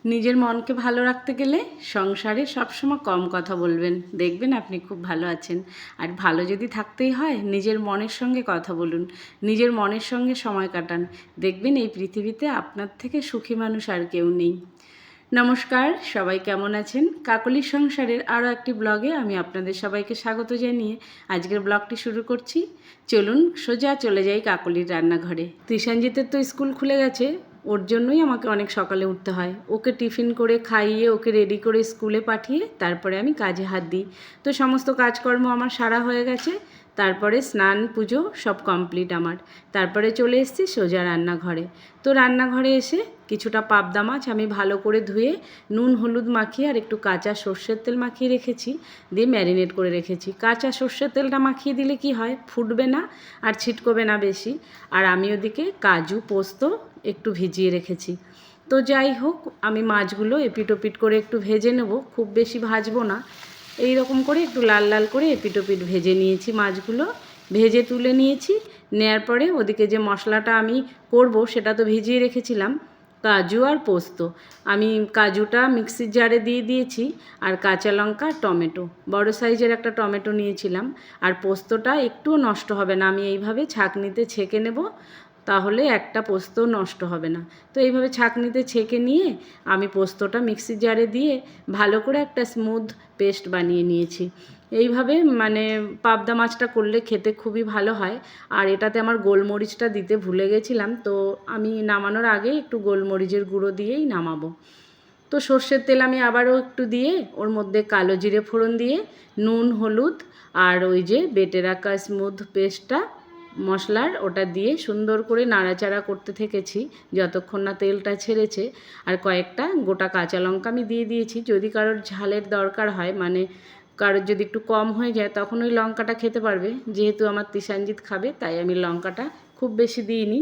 নিজের মনকে ভালো রাখতে গেলে সংসারে সবসময় কম কথা বলবেন, দেখবেন আপনি খুব ভালো আছেন। আর ভালো যদি থাকতেই হয় নিজের মনের সঙ্গে কথা বলুন, নিজের মনের সঙ্গে সময় কাটান, দেখবেন এই পৃথিবীতে আপনার থেকে সুখী মানুষ আর কেউ নেই। নমস্কার, সবাই কেমন আছেন? কাকলির সংসারের আরও একটি ব্লগে আমি আপনাদের সবাইকে স্বাগত জানিয়ে আজকের ব্লগটি শুরু করছি। চলুন সোজা চলে যাই কাকলির রান্নাঘরে। তৃষাঞ্জিতের তো স্কুল খুলে গেছে, ওর জন্যই আমাকে অনেক সকালে উঠতে হয়। ওকে টিফিন করে খাইয়ে ওকে রেডি করে স্কুলে পাঠিয়ে তারপরে আমি কাজে হাত দিই। তো সমস্ত কাজকর্ম আমার সারা হয়ে গেছে, তারপরে স্নান পুজো সব কমপ্লিট আমার। তারপরে চলে এসেছি সোজা রান্নাঘরে। তো রান্নাঘরে এসে কিছুটা পাবদা মাছ আমি ভালো করে ধুয়ে নুন হলুদ মাখিয়ে আর একটু কাঁচা সর্ষের তেল মাখিয়ে রেখেছি, দিয়ে ম্যারিনেট করে রেখেছি। কাঁচা সর্ষের তেলটা মাখিয়ে দিলে কি হয়, ফুটবে না আর ছিটকবে না বেশি। আর আমি ওদিকে কাজু পোস্ত একটু ভিজিয়ে রেখেছি। তো যাই হোক, আমি মাছগুলো এপিট ওপিট করে একটু ভেজে নেব, খুব বেশি ভাজবো না, এই রকম করে একটু লাল লাল করে এপিট ওপিট ভেজে নিয়েছি। মাছগুলো ভেজে তুলে নিয়েছি। নেয়ার পরে ওদিকে যে মশলাটা আমি করব সেটা তো ভিজিয়ে রেখেছিলাম, কাজু আর পোস্ত। আমি কাজুটা মিক্সির জারে দিয়ে দিয়েছি, আর কাঁচা লঙ্কা টমেটো, বড় সাইজের একটা টমেটো নিয়েছিলাম। আর পোস্তটা একটুও নষ্ট হবে না, আমি এইভাবে ছাঁকনিতে ছেঁকে নেব, তাহলে একটা পোস্ত নষ্ট হবে না। তো এইভাবে ছাঁকনিতে ছেঁকে নিয়ে আমি পোস্তটা মিক্সির জারে দিয়ে ভালো করে একটা স্মুথ পেস্ট বানিয়ে নিয়েছি। এইভাবে মানে পাবদা মাছটা করলে খেতে খুবই ভালো হয়। আর এটাতে আমার গোলমরিচটা দিতে ভুলে গেছিলাম, তো আমি নামানোর আগে একটু গোলমরিচের গুঁড়ো দিয়েই নামাবো। তো সর্ষের তেল আমি আবারও একটু দিয়ে ওর মধ্যে কালো জিরে ফোড়ন দিয়ে নুন হলুদ আর ওই যে বেটে রাখা স্মুথ পেস্টটা মশলার ওটা দিয়ে সুন্দর করে নাড়াচাড়া করতে থেকেছি যতক্ষণ না তেলটা ছেড়েছে। আর কয়েকটা গোটা কাঁচা লঙ্কা আমি দিয়ে দিয়েছি, যদি কারোর ঝালের দরকার হয়, মানে কারোর যদি একটু কম হয়ে যায় তখন ওই লঙ্কাটা খেতে পারবে। যেহেতু আমার তৃষাঞ্জিত খাবে তাই আমি লঙ্কাটা খুব বেশি দিইনি।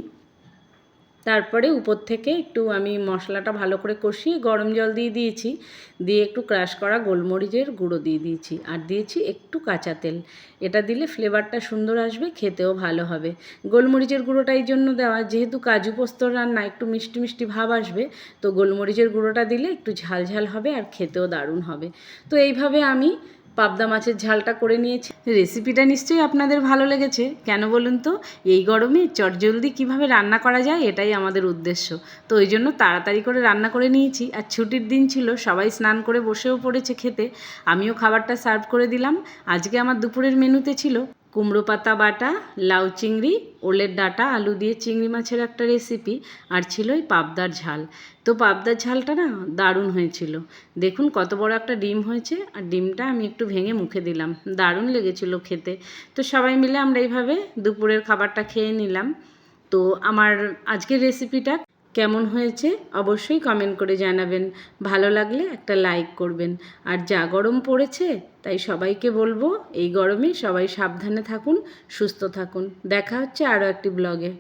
তারপরে উপর থেকে একটু আমি মশলাটা ভালো করে কষিয়ে গরম জল দিয়ে দিয়েছি, দিয়ে একটু ক্রাশ করা গোলমরিচের গুঁড়ো দিয়ে দিয়েছি, আর দিয়েছি একটু কাঁচা তেল। এটা দিলে ফ্লেভারটা সুন্দর আসবে, খেতেও ভালো হবে। গোলমরিচের গুঁড়োটা এই জন্য দেওয়া, যেহেতু কাজু পোস্তর রান্না একটু মিষ্টি মিষ্টি ভাব আসবে, তো গোলমরিচের গুঁড়োটা দিলে একটু ঝাল ঝাল হবে আর খেতেও দারুণ হবে। তো এইভাবে আমি পাবদা মাছের ঝালটা করে নিয়েছি। রেসিপিটা নিশ্চয়ই আপনাদের ভালো লেগেছে, কেন বলুন তো? এই গরমে চটজলদি কিভাবে রান্না করা যায় এটাই আমাদের উদ্দেশ্য। তো ওই জন্য তাড়াতাড়ি করে রান্না করে নিয়েছি। আর ছুটির দিন ছিল, সবাই স্নান করে বসেও পড়েছে খেতে, আমিও খাবারটা সার্ভ করে দিলাম। আজকে আমার দুপুরের মেনুতে ছিল কুমড়ো পাতা বাটা, লাউ চিংড়ি, ওলের ডাঁটা আলু দিয়ে চিংড়ি মাছের একটা রেসিপি, আর ছিল এই পাবদার ঝাল। তো পাবদার ঝালটা না দারুণ হয়েছিল। দেখুন কত বড় একটা ডিম হয়েছে, আর ডিমটা আমি একটু ভেঙে মুখে দিলাম, দারুণ লেগেছিল খেতে। তো সবাই মিলে আমরা এইভাবে দুপুরের খাবারটা খেয়ে নিলাম। তো আমার আজকের রেসিপিটা কেমন হয়েছে অবশ্যই কমেন্ট করে জানাবেন। ভালো লাগলে একটা লাইক করবেন। আর যা গরম পড়েছে, তাই সবাইকে বলবো এই গরমে সবাই সাবধানে থাকুন, সুস্থ থাকুন। দেখা হচ্ছে আরও একটি ব্লগে।